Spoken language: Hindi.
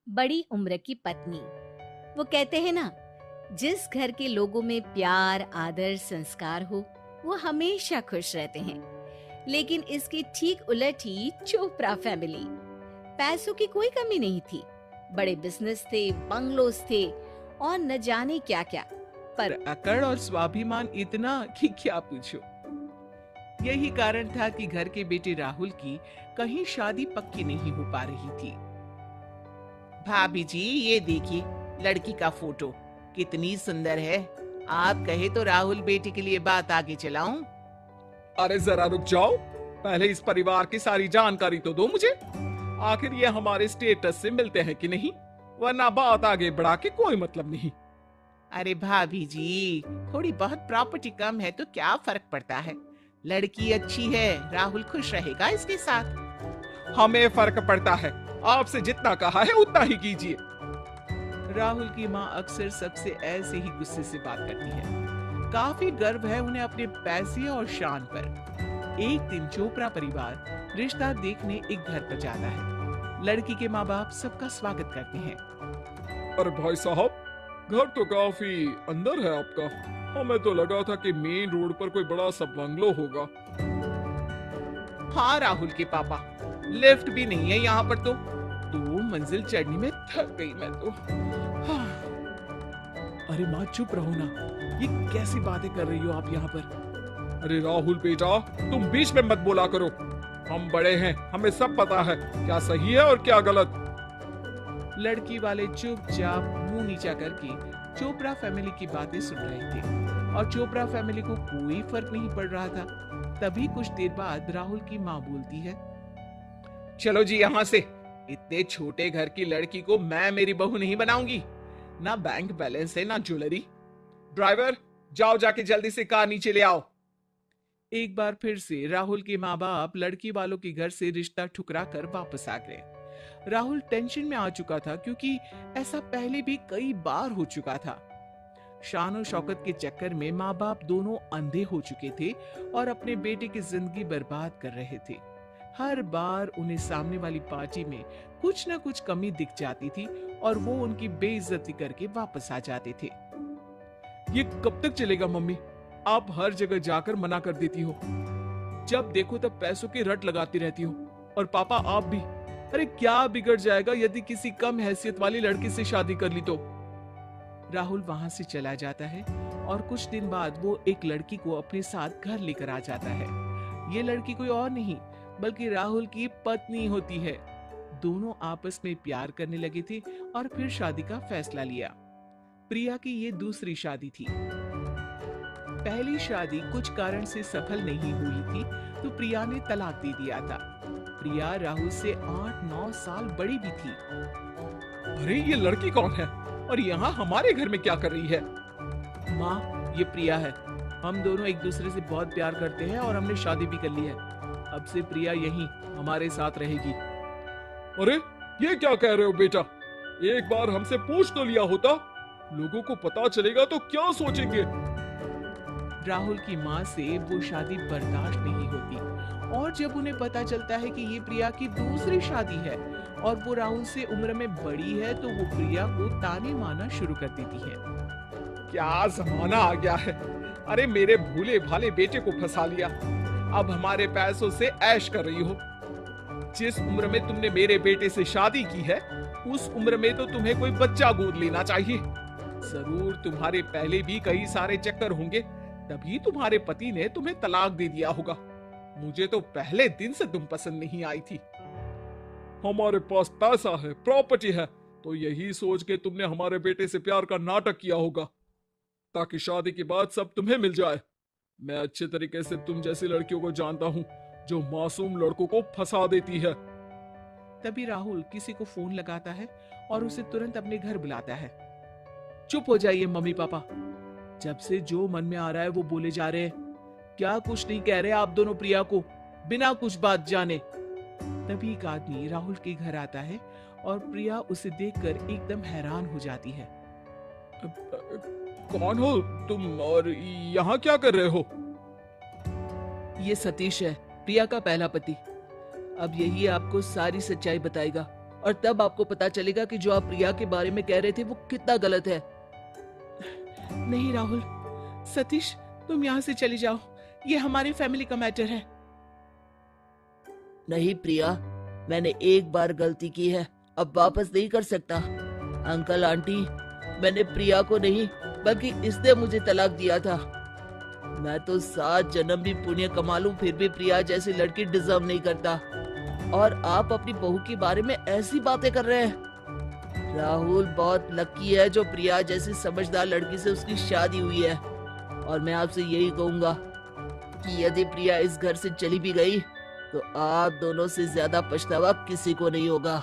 बड़ी उम्र की पत्नी। वो कहते हैं ना, जिस घर के लोगों में प्यार, आदर, संस्कार हो, वो हमेशा खुश रहते हैं। लेकिन इसके ठीक उलट ही चोपड़ा फैमिली। पैसों की कोई कमी नहीं थी। बड़े बिजनेस थे, बंगलोज थे और न जाने क्या क्या। पर अकड़ और स्वाभिमान इतना कि क्या पूछो। यही कारण था कि घर के बेटे राहुल की कहीं शादी पक्की नहीं हो पा रही थी। भाभी जी, ये देखिए लड़की का फोटो कितनी सुंदर है। आप कहे तो राहुल बेटे के लिए बात आगे चलाऊं? अरे जरा रुक जाओ। पहले इस परिवार की सारी जानकारी तो दो मुझे। आखिर ये हमारे स्टेटस से मिलते हैं कि नहीं, वरना बात आगे बढ़ा के कोई मतलब नहीं। अरे भाभी जी, थोड़ी बहुत प्रॉपर्टी कम है तो क्या फर्क पड़ता है। लड़की अच्छी है, राहुल खुश रहेगा इसके साथ। हमें फर्क पड़ता है। आपसे जितना कहा है उतना ही कीजिए। राहुल की माँ अक्सर सबसे ऐसे ही गुस्से से बात करती है। काफी गर्व है उन्हें अपने पैसे और शान पर। एक दिन चोपड़ा परिवार रिश्ता देखने एक घर पर जाता है। लड़की के माँ बाप सबका स्वागत करते हैं। अरे भाई साहब, घर तो काफी अंदर है आपका। हमें तो लगा था कि मेन रोड पर कोई बड़ा सा बंगलो होगा। हाँ राहुल के पापा, लिफ्ट भी नहीं है यहाँ पर तो। 2 मंजिल चढ़ने में थक गई मैं तो। हाँ। अरे माँ चुप रहो ना, ये कैसी बातें कर रही हो आप यहाँ पर। अरे राहुल बेटा, तुम बीच में मत बोला करो। हम बड़े हैं, हमें सब पता है क्या सही है और क्या गलत। लड़की वाले चुपचाप मुंह नीचा करके चोपड़ा फैमिली की बातें सुन रहे थे और चोपड़ा फैमिली को कोई फर्क नहीं पड़ रहा था। तभी कुछ देर बाद राहुल की माँ बोलती है, चलो जी यहाँ से। इतने छोटे घर की लड़की को मैं मेरी बहू नहीं बनाऊंगी। ना बैंक बैलेंस है ना ज्वेलरी। ड्राइवर, जाओ जाके जल्दी से कार नीचे ले आओ। एक बार फिर से राहुल के माँ बाप लड़की वालों के घर से रिश्ता ठुकरा कर वापस आ गए। राहुल टेंशन में आ चुका था क्योंकि ऐसा पहले भी कई बार हो चुका था। शान और शौकत के चक्कर में माँ बाप दोनों अंधे हो चुके थे और अपने बेटे की जिंदगी बर्बाद कर रहे थे। हर बार उन्हें सामने वाली पार्टी में कुछ ना कुछ कमी दिख जाती थी और वो उनकी बेइज्जती करके वापस आ जाते थे। ये कब तक चलेगा मम्मी? आप हर जगह जाकर मना कर देती हो। जब देखो तब पैसों की रट लगाती रहती हो। और पापा आप भी। अरे क्या बिगड़ जाएगा यदि किसी कम हैसियत वाली लड़की से शादी कर ली तो? राहुल वहां से चला जाता है और कुछ दिन बाद वो एक लड़की को अपने साथ घर लेकर आ जाता है। ये लड़की कोई और नहीं बल्कि राहुल की पत्नी होती है। दोनों आपस में प्यार करने लगे थे और फिर शादी का फैसला लिया। प्रिया की ये दूसरी शादी थी। पहली शादी कुछ कारण से सफल नहीं हुई थी तो प्रिया ने तलाक दे दिया था। प्रिया राहुल से 8-9 साल बड़ी भी थी। अरे ये लड़की कौन है और यहाँ हमारे घर में क्या कर रही है? माँ, ये प्रिया है। हम दोनों एक दूसरे से बहुत प्यार करते हैं और हमने शादी भी कर ली है। अब से प्रिया यहीं हमारे साथ रहेगी। अरे ये क्या कह रहे हो बेटा? एक बार हमसे पूछ तो लिया होता। लोगों को पता चलेगा तो क्या सोचेंगे? राहुल की माँ से वो शादी बर्दाश्त नहीं होती और जब उन्हें पता चलता है कि ये प्रिया की दूसरी शादी है और वो राहुल से उम्र में बड़ी है तो वो प्रिया को ताने मारना शुरू कर देती है। क्या जमाना आ गया है। अरे मेरे भूले भाले बेटे को फंसा लिया। अब हमारे पैसों से ऐश कर रही हो। जिस उम्र में तुमने मेरे बेटे से शादी की है उस उम्र में तो तुम्हें कोई बच्चा गोद लेना चाहिए। जरूर तुम्हारे पहले भी कई सारे चक्कर होंगे, तभी तुम्हारे पति ने तुम्हें तलाक दे दिया होगा। मुझे तो पहले दिन से तुम पसंद नहीं आई थी। हमारे पास पैसा है, प्रॉपर्टी है, तो यही सोच के तुमने हमारे बेटे से प्यार का नाटक किया होगा ताकि शादी के बाद सब तुम्हें मिल जाए। मैं अच्छे तरीके से तुम जैसी लड़कियों को जानता हूँ जो मासूम लड़कों को फंसा देती है। तभी राहुल किसी को फोन लगाता है और उसे तुरंत अपने घर बुलाता है। चुप हो जाइए मम्मी पापा। जब से जो मन में आ रहा है वो बोले जा रहे हैं। क्या कुछ नहीं कह रहे आप दोनों प्रिया को बिना कुछ बात जाने। तभी एक आदमी राहुल के घर आता है और प्रिया उसे देखकर एकदम हैरान हो जाती है। कौन हो तुम और यहाँ क्या कर रहे हो? ये सतीश है, प्रिया का पहला पति। अब यही आपको सारी सच्चाई बताएगा और तब आपको पता चलेगा कि जो आप प्रिया के बारे में कह रहे थे वो कितना गलत है। नहीं राहुल, सतीश, तुम यहाँ से चली जाओ, ये हमारी फैमिली का मैटर है। नहीं प्रिया, मैंने एक बार गलती की है, अब वापस नहीं कर सकता। अंकल आंटी, मैंने प्रिया को नहीं बल्कि इसने मुझे तलाक दिया था। मैं तो 7 जन्म भी पुण्य कमा लूं फिर भी प्रिया जैसी लड़की डिजर्व नहीं करता। और आप अपनी बहू के बारे में ऐसी बातें कर रहे हैं। राहुल बहुत लकी है जो प्रिया जैसी समझदार लड़की से उसकी शादी हुई है। और मैं आपसे यही कहूंगा कि यदि प्रिया इस घर से चली भी गई तो आप दोनों से ज्यादा पछतावा किसी को नहीं होगा।